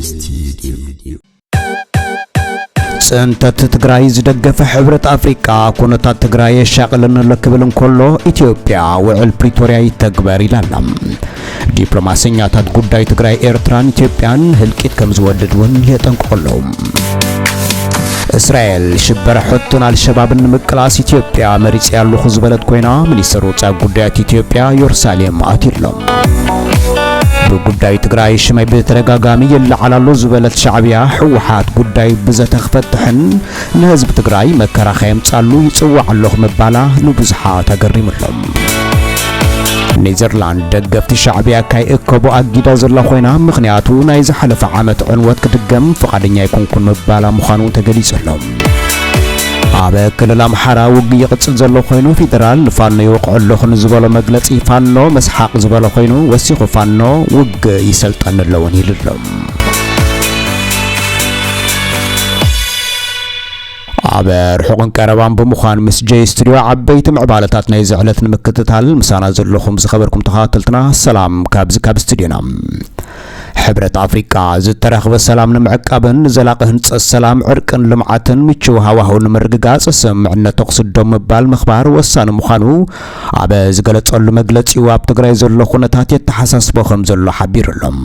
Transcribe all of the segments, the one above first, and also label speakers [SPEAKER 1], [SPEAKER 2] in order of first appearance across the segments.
[SPEAKER 1] ستوديو ጽንተት ትግራይ ዝደገፈ ሕብረት አፍሪካ ኩነታት ትግራይ የሻቀለን ለክብልን ኮሎ ኢትዮጵያ ውዕል ፕሪቶሪያ ይተግበር ይላል። ዲፕሎማሲኛታት ጉዳይ ትግራይ ኤርትራን ኢትዮጵያን ህልቂት ከምዝወደድውን የጠንቆለው እስራኤል ሽበረ ሕቱን አልሸባብን ምቅላስ ኢትዮጵያ መሪጽ ያሉ ህዝበለት ኮይና ሚኒስትሩ ጻ ጉዳያት ኢትዮጵያ ኢየሩሳሌም አትይለው በጉዳይ ትግራይ ሽማይ በተረጋጋሚ የለዓላሉ ዝበለት ሻዕቢያ ህወሓት ጉዳይ ብዘተኽፈትሕን ለህዝብ ትግራይ መከራኸም ጻሉ ይጽዋዓለሁ መባላ ንብዝሓ ተገሪምሎም ኔዘርላንድ ደገፍቲ ሻዕቢያ ካይ እከቦ አጊዳ ዘላ ኮይና ምኽንያቱ ናይ ዝሓለፈ ዓመት ዕንወት ክድገም ፈቃደኛ ይኩንኩን መባላ ምዃኑ ተገሊጸሎም አበ ክልል አምሓራ ውግ ይቅጽል ዘሎ ኮይኑ ፌደራል ፋኖ ይወቅዕለኹ ንዝበሎ መግለጺ ፋኖ መስሓቅ ዝበሎ ኮይኑ ወሲኹ ፋኖ ውግ ይሰልጠንለውን ይልሎም አበር ሑቅን ቀረባን በመዃን ምስ ጄ ስቱዲዮ ዓበይቲ ምዕባለታት ናይ ዝዕለት ንምክትታል ምሳና ዘለኹም ዝኸበርኩም ተኻተልትና ሰላም ካብ ስቱዲዮና ሕብረት አፍሪካ ዝተረኸበ ሰላም ንምዕቃብን ዘላቂ ህንጸት ሰላም ዕርቅን ልምዓትን ምቹው ሃዋህው ንምርግጋጽ ስምዕነት ተቕስዶም መባል ምኽባር ወሳኒ ምዃኑ አበ ዝገለጸሉ መግለጺ ኣብ ትግራይ ዘሎ ኩነታት የተሓሳስቦ ከም ዘሎ ሓቢሩሎም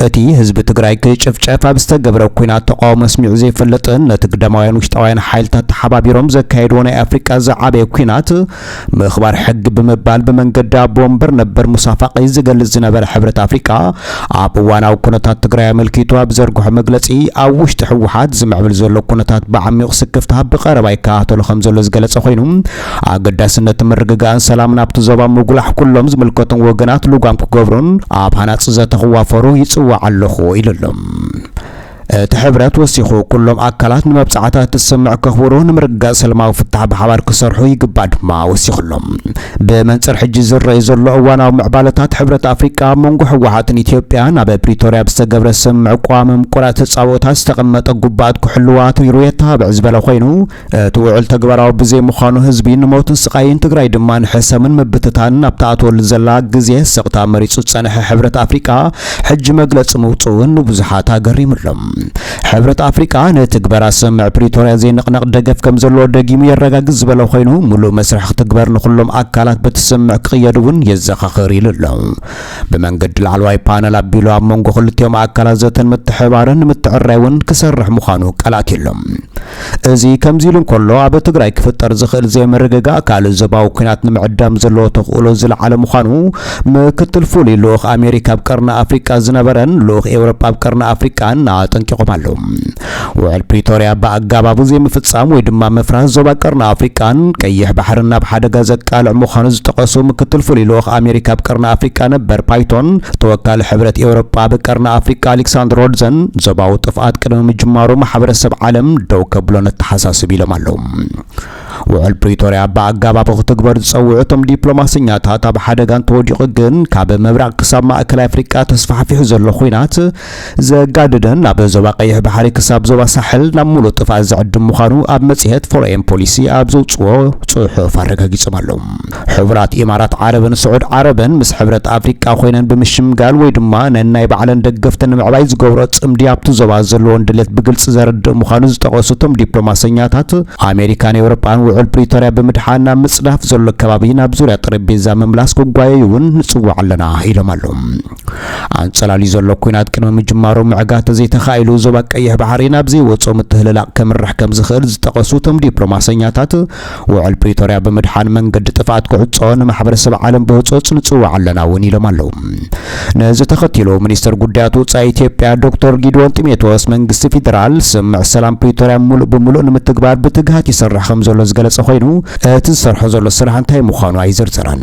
[SPEAKER 1] እቲ ህዝቢ ትግራይ ክጭፍጨፍ ኣብ ዝተገብረ ኩናት ተቃውሞ መስሚዑ ዘይፈለጥን ነቲ ግዳማውያን ውሽጣውያን ሓይልታት ተሓባቢሮም ዘካየድዎ ናይ አፍሪካ ዝዓበየ ኩናት ምኽባር ሕጊ ብምባል ብመንገዲ ኣብ ወንበር ነበር ሙሳፋቂ ዝገልጽ ዝነበረ ሕብረት አፍሪካ ኣብ ዋናው ኩነታት ትግራይ መልኪቱ ኣብ ዘርግሖ መግለጺ ኣብ ውሽጢ ህወሓት ዝምዕብል ዘሎ ኩነታት ብዓሚቕ ስክፍታ ብቀረባ ይከታተሉ ከም ዘሎ ዝገለጸ ኮይኑ ኣገዳስነት ምርግጋእን ሰላምን ኣብቲ ዞባ ምጉላሕ ኩሎም ዝምልከቶም ወገናት ልጓም ክገብሩን ኣብ ሃናጽ ዘተኸዋፈሩ ይጽዋዕ ኣለኹ ኢሎም ተሕብረት ወሲኹ ኩሎም አካላት ንመብጻዕታት ተሰምዕ ከኽብሩ ንምርጋጽ ሰላማዊ ፍታሕ ብሓባር ክሰርሑ ይግባእ ድማ ወሲኹሎም በመንጽር ሕጂ ዝረአዩ ዘሎ እዋናዊ ምዕባለታት ሕብረት አፍሪካ መንጎ ህወሓትን ኢትዮጵያን ኣብ ፕሪቶሪያ ብዝተገብረ ስምዕ ቋመ ምቁራት ተጻወታት ዝተቐመጠ ጉባኤት ክሕልዋት ይሩየታ ብዕዝበለ ኮይኑ እቲ ውዕል ተግባራዊ ብዘይ ምዃኑ ህዝቢ ንሞትን ስቃይን ትግራይ ድማ ንሕሰምን ምብትታን ኣብ ተኣትወሉ ዘላ ግዜ ስቕታ መሪጹ ጸንሐ ሕብረት አፍሪካ ሕጂ መግለጺ ምውጽኡን ንብዙሓት ኣገሪሙሎም ሕብረት አፍሪካ ነትግበራ ስምዕ ፕሪቶሪያ ዘይንቕነቕ ደገፍ ከም ዘሎ ደጊሙ የረጋግጽ ዝበለ ኮይኑ ሙሉእ መስርሕ ክትግበር ንኹሎም አካላት በትስምዕ ክቕየዱን የዘኻኽር ይልለው በመንገዲ ላዕለዋይ ፓነል ኣቢሉ ኣብ መንጎ ክልቲኦም አካላት ዘተን ምትሕባርን ምትዕራይውን ክሰርሕ ምዃኑ ቃላት የሎም እዚ ከምዚ ኢሉ እንከሎ ኣብ ትግራይ ክፍጠር ዝኽእል ዘይመረጋጋእ ካልእ ዞባዊ ኩናት ንምዕዳም ዘለዎ ተኽእሎ ዝለዓለ ምዃኑ ምክትል ፍሉይ ልኡኽ ኣሜሪካ ኣብ ቀርኒ አፍሪካ ዝነበረን ልኡኽ ኤውሮጳ ኣብ ቀርኒ አፍሪካን ጠንቂቆም ኣለዉ ውዕል ፕሪቶሪያ በአጋባቡ ዘይምፍጻም ወይ ድማ መፍራስ ዞባ ቀርኒ አፍሪካን ቀይሕ ባሕርን ናብ ሓደጋ ዘቃልዕ ምዃኑ ዝጠቐሱ ምክትል ፍሉይ ልኡኽ ኣሜሪካ ኣብ ቀርኒ አፍሪካ ነበር ፓይቶን ተወካሊ ሕብረት ኤውሮጳ ኣብ ቀርኒ አፍሪካ አሌክሳንደር ሮድዘን ዞባዊ ጥፍኣት ቅድሚ ምጅማሩ ማሕበረሰብ ዓለም ደው ከብሎ ነተሓሳስብ ኢሎም ኣለዉ ውዕል ፕሪቶሪያ በአጋባቡ ክትግበር ዝጸውዑ እቶም ዲፕሎማስኛታት ኣብ ሓደጋን ተወዲቑ ግን ካብ ምብራቅ ክሳብ ማእከላይ አፍሪካ ተስፋሕፊሑ ዘሎ ኩናት ዘጋድደን ኣብ ዞባ ቀይሕ ባሕሪ ክሳብ ዞባ ሳሕል ናብ ሙሉእ ጥፍኣት ዝዕድም ምዃኑ ኣብ መጽሔት ፎሬን ፖሊሲ ኣብ ዘውጽኦ ጽሑፍ ኣረጋጊጾም ኣለዉ ሕብራት ኢማራት ዓረብን ስዑድ ዓረብን ምስ ሕብረት አፍሪካ ኮይነን ብምሽምጋል ወይ ድማ ነናይ ባዕለን ደገፍትን ንምዕባይ ዝገብሮ ጽምዲ ኣብቲ ዞባ ዘለዎን ድሌት ብግልጽ ዘርድእ ምዃኑ ዝጠቐሱ እቶም ዲፕሎማስኛታት ኣሜሪካን ኤውሮጳን ውዕል ፕሪቶሪያ ብምድሓና ምጽዳፍ ዘሎ ከባቢ ናብ ዙርያ ጠረጴዛ መምላስ ክጓየዩን ንጽዋዕ ኣለና ኢሎም ኣለዉ አንጸላሊ ዘሎ ኩናት ቅድሚ ምጅማሩ ምዕጋት ዘይተኻኢሉ ዞባ ቀይሕ ባሕሪ ናብ ዘይወጾ ምትህልላቕ ከምርሕ ከም ዝኽእል ዝጠቐሱ እቶም ዲፕሎማስኛታት ውዕል ፕሪቶሪያ ብምድሓን መንገዲ ጥፍኣት ክዕጾ ንማሕበረሰብ ዓለም ብህጾጽ ንጽዋዕ ኣለና እውን ኢሎም ኣለዉ ነዚ ተኸቲሉ ሚኒስትር ጉዳያት ወጻኢ ኢትዮጵያ ዶክተር ጊድዮን ጢሞቴዎስ መንግስቲ ፌደራል ስምዕ ሰላም ፕሪቶሪያ ሙሉእ ብምሉእ ንምትግባር ብትግሃት ይሰርሕ ከም ዘሎ ዝገለጸ ኮይኑ እቲ ዝሰርሖ ዘሎ ስራሕ እንታይ ምዃኑ ኣይዘርዘረን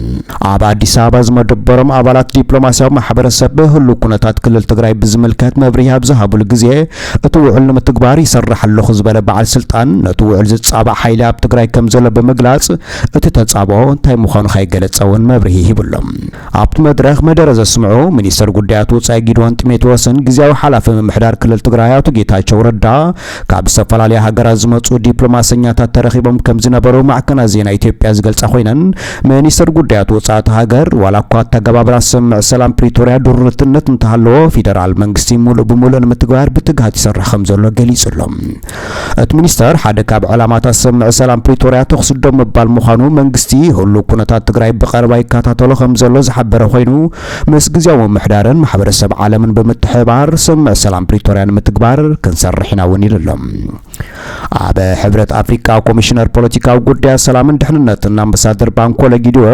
[SPEAKER 1] ኣብ አዲስ አበባ ዝመደበሮም ኣባላት ዲፕሎማስያዊ ማሕበረሰብ ብህሉ ኩነታት ክልል ትግራይ ብዝምልከት መብርሂ ኣብ ዝሃቡሉ ግዜ እቲ ውዕል ንምትግባር ይሰርሕ ኣለኹ ዝበለ በዓል ስልጣን ነቲ ውዕል ዝጻባእ ሓይሊ ኣብ ትግራይ ከም ዘሎ ብምግላጽ እቲ ተጻብኦ እንታይ ምዃኑ ካይገለጸውን መብርሂ ሂብሎም ኣብቲ መድረኽ መደረ ዘስምዑ ሚኒስትር ጉዳያት ወጻኢ ጊድዮን ጢሞቴዎስን ጊዜያዊ ሓላፊ ምምሕዳር ክልል ትግራይ ኣቶ ጌታቸው ረዳ ካብ ዝተፈላለየ ሃገራት ዝመጹ ዲፕሎማስኛታት ተረኺቦም ከም ዝነበሩ ማዕከና ዜና ኢትዮጵያ ዝገልጻ ኮይነን ሚኒስትር ጉዳያት ወጻኢ ሃገር ዋላኳ ተገባብራ ስምዕ ሰላም ፕሪቶሪያ ዱርትነት እንተሃለዎ ፌደራል መንግስቲ ሙሉእ ብሙሉእ ንምትግባር ብትግሃት ይሰርሕ ከም ዘሎ ገሊጹሎም እቲ ሚኒስተር ሓደ ካብ ዕላማታት ስምዕ ሰላም ፕሪቶሪያ ተኽስዶም ምባል ምዃኑ መንግስቲ ሁሉ ኩነታት ትግራይ ብቀረባ ይከታተሎ ከም ዘሎ ዝሓበረ ኮይኑ ምስ ግዜያዊ ምምሕዳርን ማሕበረሰብ ዓለምን ብምትሕባር ስምዕ ሰላም ፕሪቶሪያ ንምትግባር ክንሰርሕ ኢና እውን ኢሎም ኣብ ሕብረት ኣፍሪካ ኮሚሽነር ፖለቲካዊ ጉዳያት ሰላምን ድሕንነትን ኣምባሳደር ባንኮለ ጊድዮ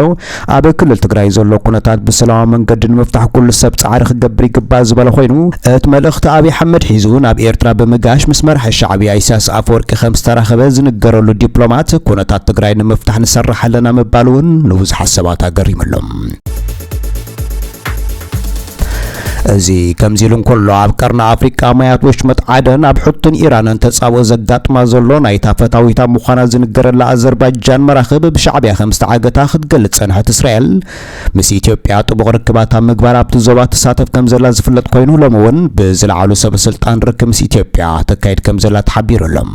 [SPEAKER 1] ኣብ ክልል ትግራይ ዘሎ ኩነታት ብሰላማዊ መንገዲ ንምፍታሕ ኩሉ ሰብ ጻዕሪ ክገብር ይግባእ ዝበለ ኮይኑ እቲ መልእኽቲ ኣብይ ኣሕመድ ሒዙ ናብ ኤርትራ ብምጋሽ ምስ መራሒ ሻዕብያ ኢሳያስ ኣፈወርቂ ከም ዝተራኸበ ዝንገረሉ ዲፕሎማት ኩነታት ትግራይ ንምፍታሕ ንሰርሕ ኣለና ምባል እውን ንብዙሓት ሰባት ኣገሪሞሎም እዚ ከምዚሉን ከሎ ኣብ ቀርና ኣፍሪካ ማያቶች መጥዓደን ኣብ ሕቱን ኢራንን ተጻብኦ ዘጋጥማ ዘሎ ናይ ታፈታዊታ ምዃና ዝንገረላ ኣዘርባይጃን መራኸብ ብሻዕብያ ከም ዝተዓገታ ክትገልጽ ጸንሐት እስራኤል ምስ ኢትዮጵያ ጥቡቕ ርክባት ኣብ ምግባር ኣብቲ ዞባ ተሳተፍ ከም ዘላ ዝፍለጥ ኮይኑ ሎሚ እውን ብዝለዓሉ ሰበስልጣን ርክብ ምስ ኢትዮጵያ ተካይድ ከም ዘላ ተሓቢሩሎም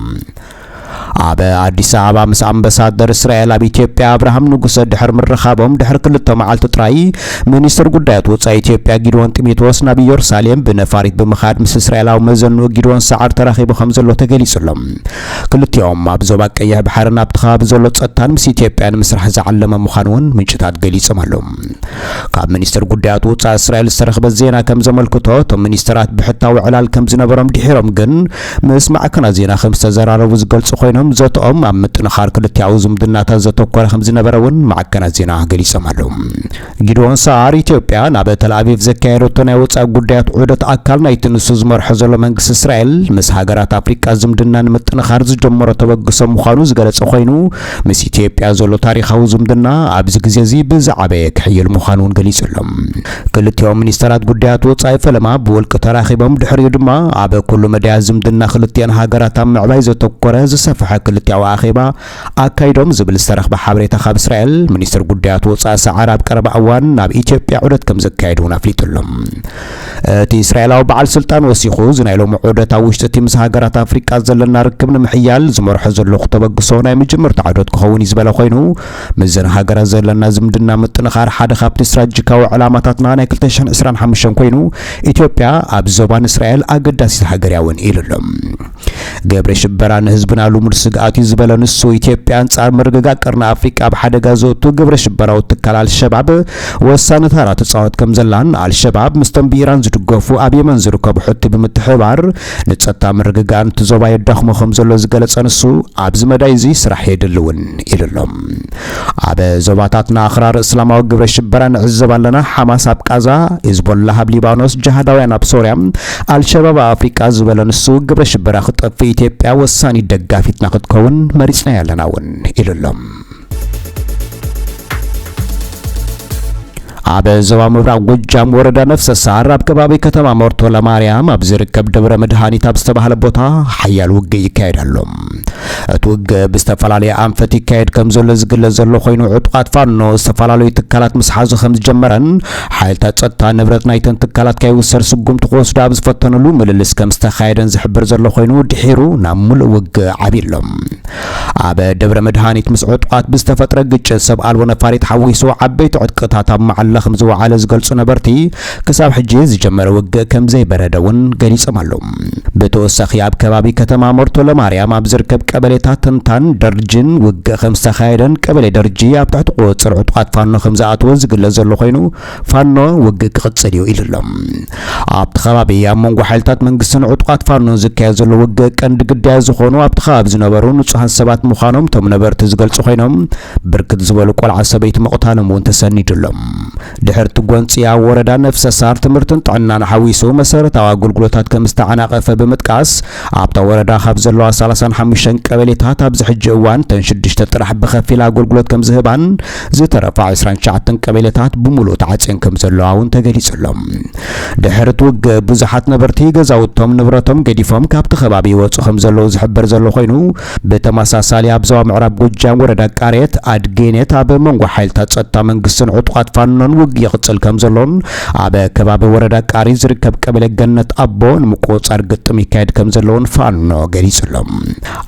[SPEAKER 1] ኣብ አዲስ አበባ ምስ አምባሳደር እስራኤል ኣብ ኢትዮጵያ አብርሃም ንጉሰ ድሕር ምርኻቦም ድሕር ክልተ መዓልቲ ጥራይ ሚኒስትር ጉዳያት ወጻኢ ኢትዮጵያ ጊድዮን ጢሞቴዎስ ናብ ኢየሩሳሌም ብነፋሪት ብምኻድ ምስ እስራኤላዊ መዘኑ ጊድዮን ሰዓር ተራኺቡ ከም ዘሎ ተገሊጹሎም ክልቲኦም ኣብ ዞባ ቀይሕ ባሕርን ኣብቲ ከባቢ ዘሎ ጸጥታን ምስ ኢትዮጵያ ንምስራሕ ዝዓለመ ምዃኑ እውን ምንጭታት ገሊጾም ኣለዉ ካብ ሚኒስትር ጉዳያት ወጻኢ እስራኤል ዝተረኸበ ዜና ከም ዘመልክቶ እቶም ሚኒስትራት ብሕታዊ ዕላል ከም ዝነበሮም ድሒሮም ግን ምስ ማዕከናት ዜና ከም ዝተዘራረቡ ዝገልጹ ኮይኖም ዘቶም ኣብ ምጥንኻር ክልቲያዊ ዝምድናታት ዘተኮረ ከም ዝነበረውን ማዕከናት ዜና ገሊጾም ኣለዉ ጊድዮን ሰዓር ኢትዮጵያ ናብ ተል አቪቭ ዘካየደቶ ናይ ወጻኢ ጉዳያት ዑደት ኣካል ናይቲ ንሱ ዝመርሖ ዘሎ መንግስቲ እስራኤል ምስ ሃገራት ኣፍሪቃ ዝምድና ንምጥንኻር ዝጀመሮ ተበግሶ ምዃኑ ዝገለጸ ኮይኑ ምስ ኢትዮጵያ ዘሎ ታሪኻዊ ዝምድና ኣብዚ ግዜ እዚ ብዛዕበየ ክሕይል ምዃኑን ገሊጹሎም ክልቲኦም ሚኒስትራት ጉዳያት ወጻኢ ፈለማ ብውልቂ ተራኺቦም ድሕሪኡ ድማ ኣብ ኩሉ መድያ ዝምድና ክልቲአን ሃገራት ኣብ ምዕባይ ዘተኮረ ዝሰፍሐ ክልቲያዊ ኣኼባ ኣካይዶም ዝብል ዝተረኽበ ሓበሬታ ካብ እስራኤል ሚኒስትር ጉዳያት ወጻኢ ሰዓር ኣብ ቀረባ እዋን ናብ ኢትዮጵያ ዑደት ከም ዘካየዱ ኣፍሊጡሎም እቲ እስራኤላዊ በዓል ስልጣን ወሲኹ ዝናይ ሎሚ ዑደት ኣብ ውሽጢ እቲ ምስ ሃገራት ኣፍሪቃ ዘለና ርክብ ንምሕያል ዝመርሖ ዘለኹ ተበግሶ ናይ መጀመርታ ዑደት ክኸውን ዝብለ ኮይኑ ምዘን ሃገራት ዘለና ዝምድና ምጥንኻር ሓደ ካብቲ ስትራቴጂካዊ ዕላማታትና ናይ 2025 ኮይኑ ኢትዮጵያ ኣብ ዞባን እስራኤል ኣገዳሲት ሃገር እውን ኢሉሎም ገብረ ሽበራ ንህዝብና ልሙድ ስግኣት ዝበለ ንሱ ኢትዮጵያ አንጻር ምርግጋእ ቀርና ኣፍሪቃ ብሓደጋ ዘወቱ ገብረ ሽበራው ትካል አልሸባብ ወሳኒ ተራ ተጻወት ከም ዘላን አልሸባብ ምስቶም ብኢራን ዝድገፉ ኣብ የመን ዝርከቡ ሕቲ ብምትሕባር ንጸጥታ ምርግጋእ ትዞባ የዳኽሞ ከም ዘሎ ዝገለጸ ንሱ ኣብዚ መዳይ እዚ ስራሕ የድልውን ኢሉሎም ኣብ ዞባታትና ኣኽራር እስላማዊ ገብረ ሽበራ ንዕዘብ ኣለና ሓማስ ኣብ ቃዛ ሂዝቦላህ ኣብ ሊባኖስ ጅሃዳውያን ኣብ ሶርያ አልሸባብ ኣፍሪቃ ዝበለ ንሱ ገብረ ሽበራ ክጠፍ ኢትዮጵያ ወሳኒ ደጋፊትና ክትከውን መሪጽና ያለና እውን ኢሉሎም ኣብ ዞባ ምብራቅ ጎጃም ወረዳ ነፍሰ ሳር ኣብ ከባቢ ከተማ ሞርቶ ለማርያም ኣብ ዝርከብ ደብረ መድኃኒት ኣብ ዝተባህለ ቦታ ሓያል ውግእ ይካየድ ኣሎ እቲ ውግእ ብዝተፈላለየ ኣንፈት ይካየድ ከም ዘሎ ዝግለጽ ዘሎ ኮይኑ ዕጡቃት ፋኖ ዝተፈላለዩ ትካላት ምስሓዙ ከም ዝጀመረን ሓይልታት ጸጥታ ንብረት ናይተን ትካላት ከይውሰድ ስጉምቲ ክወስዱ ኣብ ዝፈተንሉ ምልልስ ከም ዝተኻየደን ዝሕብር ዘሎ ኮይኑ ድሒሩ ናብ ሙሉእ ውግእ ዓቢሎም ኣብ ደብረ መድኃኒት ምስ ዕጡቃት ብዝተፈጥረ ግጭት ሰብ ኣልቦ ነፋሪት ሓዊሱ ዓበይቲ ዕጥቅታት ኣብ መዓለ ከም ዝወዓለ ዝገልጹ ነበርቲ ክሳብ ሕጂ ዝጀመረ ውግእ ከም ዘይበረደውን ገሊጾም ኣለዉ ብተወሳኺ ኣብ ከባቢ ከተማ ሞርቶ ለማርያም ኣብ ዝርከብ ቀበሌታት ተንታን ደርጅን ውግእ ከም ዝተኻየደን ቀበሌ ደርጂ ኣብ ትሕቲ ቁፅር ዕጡቃት ፋኖ ከም ዝኣተወ ዝግለጽ ዘሎ ኮይኑ ፋኖ ውግእ ክቕጽል እዩ ኢሉሎም ኣብቲ ከባቢ ኣብ መንጎ ሓይልታት መንግስትን ዕጡቃት ፋኖ ዝካየድ ዘሎ ውግእ ቀንዲ ግዳይ ዝኾኑ ኣብቲ ከባቢ ዝነበሩ ንጹሃን ሰባት ምዃኖም ቶም ነበርቲ ዝገልጹ ኮይኖም ብርክት ዝበሉ ቆልዓ ሰበይቲ ምቕታሎም እውን ተሰኒዱሎም ድሕርቲ ጎንፂ ኣብ ወረዳ ነፍሰ ሳር ትምህርትን ጥዕናን ሓዊሱ መሰረታዊ ኣገልግሎታት ከም ዝተዓናቐፈ ብምጥቃስ ኣብታ ወረዳ ካብ ዘለዋ 35 ቀበሌታት ኣብዚ ሕጂ እዋን ተን 6 ጥራሕ ብኸፊል ኣገልግሎት ከም ዝህባን ዝተረፋ 29 ቀበሌታት ብሙሉእ ተዓጽን ከም ዘለዋ እውን ተገሊጹሎም ድሕርቲ ውግእ ብዙሓት ነበርቲ ገዛውቶም ንብረቶም ገዲፎም ካብቲ ከባቢ ይወፁ ከም ዘለዉ ዝሕበር ዘሎ ኮይኑ ብተመሳሳሊ ኣብ ዞባ ምዕራብ ጎጃም ወረዳ ቃሬት ኣድጌኔት ኣብ መንጎ ሓይልታት ጸጥታ መንግስትን ዕጡቃት ፋኖን ምዃን ውግ ይቕጽል ከም ዘሎን ኣብ ከባቢ ወረዳ ቃሪ ዝርከብ ቀበሌ ገነት ኣቦ ንምቁፅጻር ግጥም ይካየድ ከም ዘለውን ፋኖ ገሊጹሎም።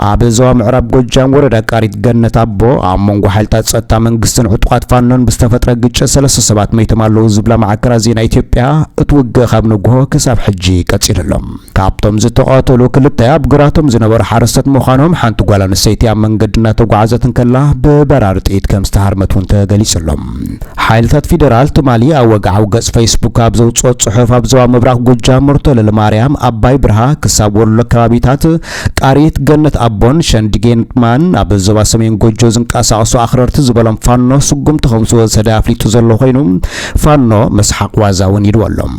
[SPEAKER 1] ኣብ ዞባ ምዕራብ ጎጃም ወረዳ ቃሪት ገነት ኣቦ ኣብ መንጎ ሓይልታት ጸጥታ መንግስትን ዕጡቃት ፋኖን ብዝተፈጥረ ግጭት 3 ሰባት መይቶም ኣለዉ ዝብላ ማዕከናት ዜና ኢትዮጵያ እቲ ውግእ ካብ ንግሆ ክሳብ ሕጂ ቀጺሉሎም። ካብቶም ዝተቐተሉ ክልተ ኣብ ግራቶም ዝነበሩ ሓረስቶት ምዃኖም ሓንቲ ጓል ኣንስተይቲ ኣብ መንገዲ እናተጓዓዘት እንከላ ብበራሪ ጥይት ከም ዝተሃርመት እውን ተገሊጹሎም። ሓይልታት ፌደራል ትማሊ ኣብ ወግዓዊ ገጽ ፌስቡክ ኣብ ዘውፅኦ ጽሑፍ ኣብ ዞባ ምብራቕ ጎጃም መርቶለ ለማርያም ኣባይ ብርሃ ክሳብ ወሎ ከባቢታት ቃሪት ገነት ኣቦን ሸንዲጌንማን ኣብ ዞባ ሰሜን ጎጆ ዝንቀሳቐሱ ኣኽረርቲ ዝበሎም ፋኖ ስጉምቲ ከም ዝወሰደ ኣፍሊጡ ዘሎ ኮይኑ ፋኖ መስሓቅ ዋዛ እውን ይድወሎም።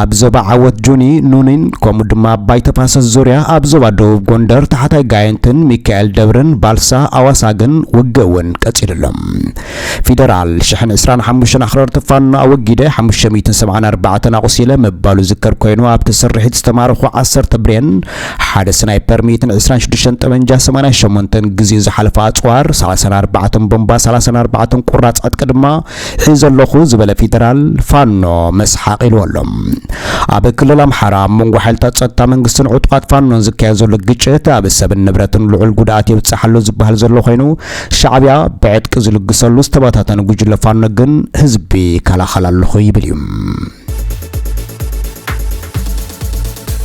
[SPEAKER 1] ኣብ ዞባ ዓወት ጁኒ ኑኒን ከምኡ ድማ ኣባይ ተፋሰስ ዙርያ ኣብ ዞባ ደቡብ ጎንደር ታሕታይ ጋይንትን ሚካኤል ደብርን ባልሳ ኣዋሳግን ውግእ እውን ቀጺሉሎም። ፌደራል 25 ኣኽረርቲ ፋኖ ኣወጊደ 574 ኣቑሲለ ምባሉ ዝከር ኮይኑ ኣብ ተሰሪሒት ዝተማረኹ 10 ብሬን ሓደ ስናይፐር 126 ጠመንጃ 88 ግዜ ዝሓለፈ ኣጽዋር 34 ቦምባ 34 ቁራጽ ዕጥቂ ድማ ሒዘለኹ ዝበለ ፌደራል ፋኖ መስሓቅ ኢልዎሎም። ኣብ ክልል ኣምሓራ መንጎ ሓይልታት ጸጥታ መንግስትን ዕጡቃት ፋኖን ዝካየድ ዘሎ ግጭት ኣብ ሰብን ንብረትን ልዑል ጉድኣት የብጽሓሉ ዝበሃል ዘሎ ኮይኑ ሻዕብያ ብዕጥቂ ዝልግሰሉ ዝተባታተነ ጉጅለ ፋኖ ግን ህዝቢ ከላኸላለኹ ይብል እዩ።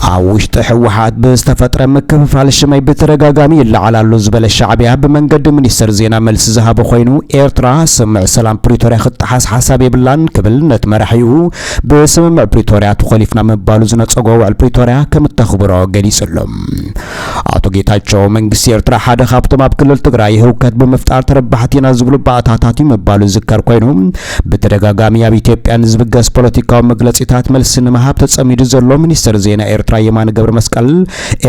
[SPEAKER 1] ኣብ ውሽጢ ሕወሓት ብዝተፈጥረ ምክፍፋል ሽመይ ብተደጋጋሚ ይለዓላሉ ዝበለ ሻዕብያ ብመንገዲ ሚኒስትር ዜና መልሲ ዝሃበ ኮይኑ ኤርትራ ስምዕ ሰላም ፕሪቶሪያ ክትሓስ ሓሳብ የብላን ክብል ነቲ መራሒኡ ብስምምዕ ፕሪቶሪያ ተኸሊፍና ምባሉ ዝነፀጎ ውዕል ፕሪቶሪያ ከም እተኽብሮ ገሊጹሎም። ኣቶ ጌታቸው መንግስቲ ኤርትራ ሓደ ካብቶም ኣብ ክልል ትግራይ ህውከት ብምፍጣር ተረባሕቲና ዝብሉ ባእታታት ምባሉ ዝከር ኮይኑ ብተደጋጋሚ ኣብ ኢትዮጵያን ዝብገስ ፖለቲካዊ መግለጺታት መልሲ ንምሃብ ተጸሚዱ ዘሎ ሚኒስትር ዜና ኤርትራ የማነ ገብረ መስቀል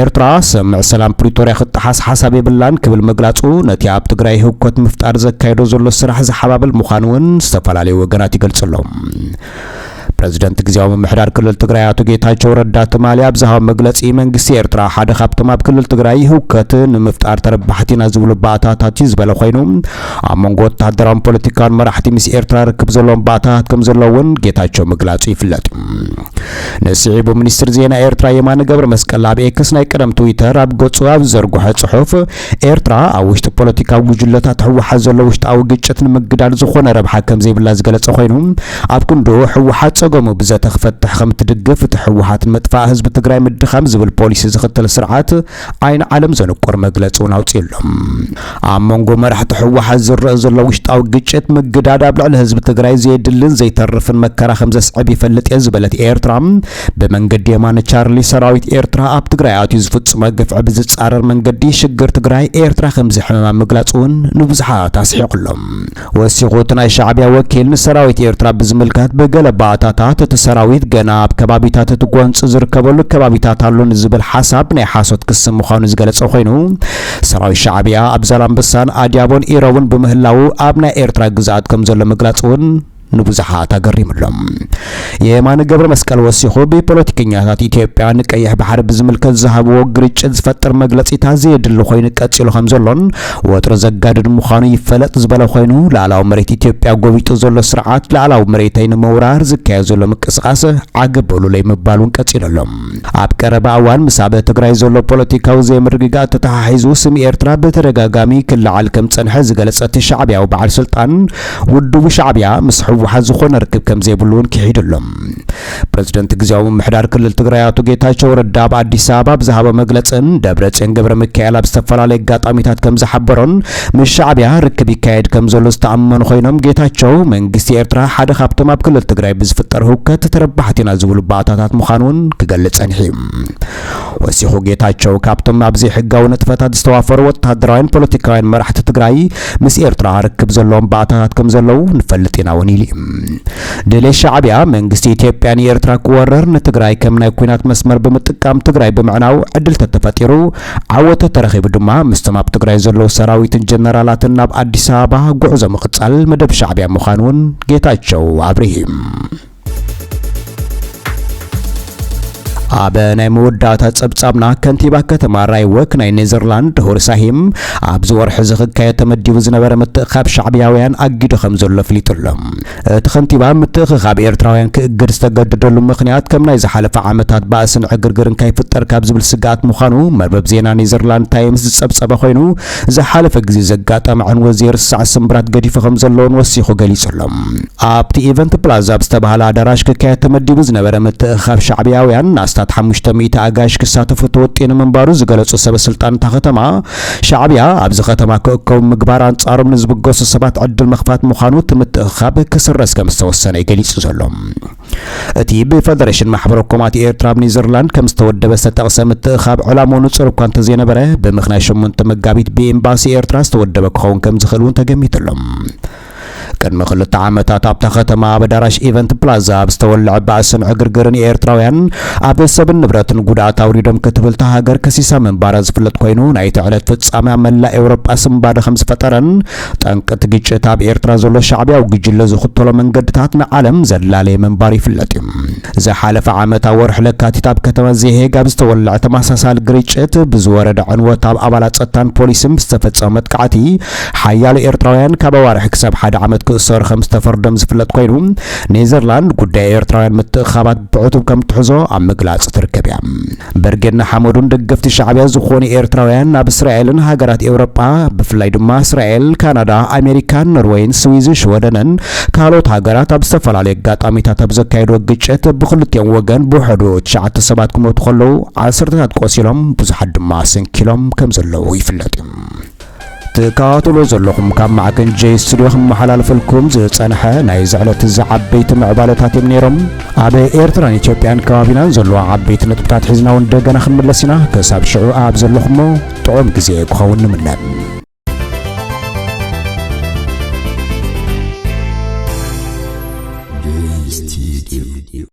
[SPEAKER 1] ኤርትራ ስምዕ ሰላም ፕሪቶሪያ ክትሓስ ሓሳብ የብላን ክብል መግላጹ ነቲ ኣብ ትግራይ ህውከት ምፍጣር ዘካየዶ ዘሎ ስራሕ ዝሓባብል ምዃኑ እውን ዝተፈላለዩ ወገናት ይገልጹሎም። ፕሬዝዳንት ግዚያዊ ምምሕዳር ክልል ትግራይ አቶ ጌታቸው ረዳ ትማሊ ኣብ ዝሃብ መግለጺ መንግስቲ ኤርትራ ሓደ ካብቶም ኣብ ክልል ትግራይ ህውከት ንምፍጣር ተረባሕቲና ዝብሉ ባእታታት ዝበለ ኮይኑ ኣብ መንጎ ወተሃደራዊ ፖለቲካዊ መራሕቲ ምስ ኤርትራ ርክብ ዘለዎም ባእታታት ከም ዘለውን ጌታቸው መግለጹ ይፍለጥ። ነሲዒቡ ሚኒስትር ዜና ኤርትራ የማነ ገብረ መስቀል ኣብ ኤክስ ናይ ቀደም ትዊተር ኣብ ገጹ ኣብ ዘርግሖ ጽሑፍ ኤርትራ ኣብ ውሽጢ ፖለቲካዊ ጉጅለታት ሕወሓት ዘሎ ውሽጣዊ ግጭት ንምግዳል ዝኾነ ረብሓ ከም ዘይብላ ዝገለጸ ኮይኑ ኣብ ክንዱ ሕወሓት ጸገሙ ብዘተ ክፈትሕ ከም ትድግፍ እቲ ሕወሓትን መጥፋእ ህዝቢ ትግራይ ምድኻም ዝብል ፖሊሲ ዝኽተል ስርዓት ዓይን ዓለም ዘንቆር መግለጺ እውን ኣውፂሎም። ኣብ መንጎ መራሕቲ ሕወሓት ዝረአ ዘሎ ውሽጣዊ ግጭት ምግዳድ ኣብ ልዕሊ ህዝቢ ትግራይ ዘየድልን ዘይተርፍን መከራ ከም ዘስዕብ ይፈልጥ እየ ዝበለት ኤርትራ ብመንገዲ የማነ ቻርሊ ሰራዊት ኤርትራ ኣብ ትግራይ ኣትዩ ዝፍጽሞ ግፍዒ ብዝጻረር መንገዲ ሽግር ትግራይ ኤርትራ ከም ዝሕመማ ምግላጽ እውን ንብዙሓት ኣስሒቁሎም። ወሲኹ እቲ ናይ ሻዕብያ ወኪል ንሰራዊት ኤርትራ ብዝምልከት በገለ ባእታታት እቲ ሰራዊት ገና ኣብ ከባቢታት እቲ ጎንፂ ዝርከበሉ ከባቢታት ኣሎን ዝብል ሓሳብ ናይ ሓሶት ክስ ምዃኑ ዝገለጸ ኮይኑ ሰራዊት ሻዕብያ ኣብ ዛላምበሳን ኣድያቦን ኢሮብን ብምህላው ኣብ ናይ ኤርትራ ግዛኣት ከም ዘሎ ምግላጽ እውን ንብዙሓት ኣገሪሙሎም። የማነ ገብረ መስቀል ወሲኹ ብፖለቲከኛታት ኢትዮጵያ ንቀይሕ ባሕሪ ብዝምልከት ዝሃብዎ ግርጭት ዝፈጥር መግለጺታት ዘየድሊ ኮይኑ ቀጺሉ ከም ዘሎን ወጥሮ ዘጋድድ ምዃኑ ይፈለጥ ዝበለ ኮይኑ ላዕላዊ መሬት ኢትዮጵያ ጎቢጡ ዘሎ ስርዓት ላዕላዊ መሬተይ ንምውራር ዝካየድ ዘሎ ምንቅስቓስ ዓገበሉ ላይ ምባሉን ቀጺሎም። ኣብ ቀረባ እዋን ምስ ኣብ ትግራይ ዘሎ ፖለቲካዊ ዘይምርግጋእ ተተሓሒዙ ስም ኤርትራ በተደጋጋሚ ክለዓል ከም ጸንሐ ዝገለጸት ሻዕብያዊ በዓል ስልጣን ውድቡ ሻዕብያ ምስ ሕወሓት ዝኾነ ርክብ ከም ዘይብሉን ክሒድሎም። ፕሬዝዳንት ግዚያዊ ምምሕዳር ክልል ትግራይ አቶ ጌታቸው ረዳ ኣብ አዲስ አበባ ብዝሃበ መግለጽን ደብረጽዮን ገብረ ሚካኤል ኣብ ዝተፈላለዩ ኣጋጣሚታት ከም ዝሓበሮን ምስ ሻዕብያ ርክብ ይካየድ ከም ዘሎ ዝተኣመኑ ኮይኖም ጌታቸው መንግስቲ ኤርትራ ሓደ ካብቶም ኣብ ክልል ትግራይ ብዝፍጠር ህውከት ተረባሕቲና ዝብሉ ባእታታት ምዃኑን ክገልጽ ጸኒሑ። ወሲኹ ጌታቸው ካብቶም ኣብዚ ሕጋዊ ንጥፈታት ዝተዋፈሩ ወተሃደራውን ፖለቲካውን መራሕቲ ትግራይ ምስ ኤርትራ ርክብ ዘለዎም ባእታታት ከም ዘለው ንፈልጥ ኢና እውን ኢሉ ድሌ ሻዕብያ መንግስቲ ኢትዮጵያን ኤርትራ ክወረር ንትግራይ ከም ናይ ኩናት መስመር ብምጥቃም ትግራይ ብምዕናው ዕድል ተፈጢሩ ዓወተ ተረኺቡ ድማ ምስቶም ኣብ ትግራይ ዘለው ሰራዊትን ጀነራላትን ናብ አዲስ አበባ ጉዕዞ ምቕጻል መደብ ሻዕብያ ምዃኑን ጌታቸው ኣብርሂም። አበናይ መወዳታ ጸብጻብና ከንቲባ ከተማ ራይወክ ናይ ኔዘርላንድ ሆርሳሂም አብዚ ወርሕ ዝኽካየ ተመዲቡ ዝነበረ ምትእኻብ ሻዕብያውያን አጊዱ ከም ዘሎ ፍሊጡሎም እቲ ከንቲባ ምትእኻብ ኤርትራውያን ክእግድ ዝተገደደሉ ምኽንያት ከም ናይ ዝሓለፈ ዓመታት ባእስን ዕግርግርን ካይፍጠር ካብ ዝብል ስጋት ምዃኑ መርበብ ዜና ኔዘርላንድ ታይምስ ዝጸብጸበ ኮይኑ ዝሓለፈ ግዜ ዘጋጠመ ዕንወ ዘይርስዕ ስምብራት ገዲፉ ከም ዘለዎን ወሲኹ ገሊጹሎም ኣብቲ ኢቨንት ፕላዛ ብዝተባሃለ ኣዳራሽ ክካየድ ተመዲቡ ዝነበረ ምትእኻብ ሻዕብያውያን ናስታት 500 ኣጋሽ ክሳተፉ ተወጢኑ መንባሩ ዝገለጹ ሰበስልጣን ከተማ ሻዕብያ ኣብዚ ከተማ ክእከቡ ምግባር አንጻሮም ንዝብገሱ ሰባት ዕድል መኽፋት ምዃኑ ትምትእኻብ ክስረዝ ከም ዝተወሰነ ገሊጹ ዘሎ እቲ ብፌደሬሽን ማሕበር ኮማቲ ኤርትራ ኔዘርላንድ ከም ዝተወደበ ዝተጠቕሰ ምትእኻብ ዕላማው ንጹር እኳ እንተዘይነበረ ብምኽንያት 8 መጋቢት ብኤምባሲ ኤርትራ ዝተወደበ ክኸውን ከም ዝኽእል እውን ተገሚቱሎም ቅድሚ 2 ዓመታት ኣብታ ከተማ በዳራሽ ኢቨንት ፕላዛ ብዝተወልዐ ባእስን ዕግርግርን ኤርትራውያን ኣብ ሰብን ንብረትን ጉድኣት ኣውሪዶም ክትብል ሃገር ከሲሳ መንባራ ዝፍለጥ ኮይኑ ናይቲ ዕለት ፍጻሜ መላእ ኤውሮጳ ስምባደ ከም ዝፈጠረን ጠንቅቲ ግጭት ኣብ ኤርትራ ዘሎ ሻዕብያዊ ግጅለ ዝኽተሎ መንገድታት ንዓለም ዘላለየ መንባር ይፍለጥ እዩ ዝሓለፈ ዓመት ወርሕ ለካቲት ኣብ ከተማ ዘሄግ ኣብ ዝተወልዐ ተመሳሳሊ ግጭት ብዝወረደ ዕንወት ኣብ ኣባላት ጸጥታን ፖሊስን ዝተፈጸመ መጥቃዕቲ ሓያሎ ኤርትራውያን ካብ ኣዋርሒ ክሳብ ሓደ ዓመት ክእሰሩ ከም ዝተፈርዶም ዝፍለጥ ኮይኑ ኔዘርላንድ ጉዳይ ኤርትራውያን ምትእኻባት ብዕቱብ ከም ትሕዞ ኣብ ምግላጽ ትርከብ እያ በርጌና ሓመዱን ደገፍቲ ሻዕብያ ዝኾኑ ኤርትራውያን ናብ እስራኤልን ሃገራት ኤውሮጳ ብፍላይ ድማ እስራኤል ካናዳ ኣሜሪካን ኖርዌይን ስዊዝ ሽወደንን ካልኦት ሃገራት ኣብ ዝተፈላለየ ኣጋጣሚታት ኣብ ዘካየድዎ ግጭት ብክልቲኦም ወገን ብውሕዱ 9 ሰባት ክሞቱ ከለዉ 10ታት ቆሲሎም ብዙሓት ድማ ሰንኪሎም ከም ዘለዉ ይፍለጥ እዩ ተካታተሉ ዘለኹም ካብ ማዕከን ጄ ስቱዲዮ መሓላለፈልኩም ዝጸንሐ ናይ ዝዕለት ዓበይቲ ምዕባለታት እዮም ነይሮም ኣብ ኤርትራን ኢትዮጵያን ከባቢናን ዘለዎ ዓበይቲ ነጥብታት ሒዝና እንደገና ክንምለስ ኢና ከሳብ ሽዑ ኣብ ዘለኹም ጥዑም ግዜ ክኸውን ንምነ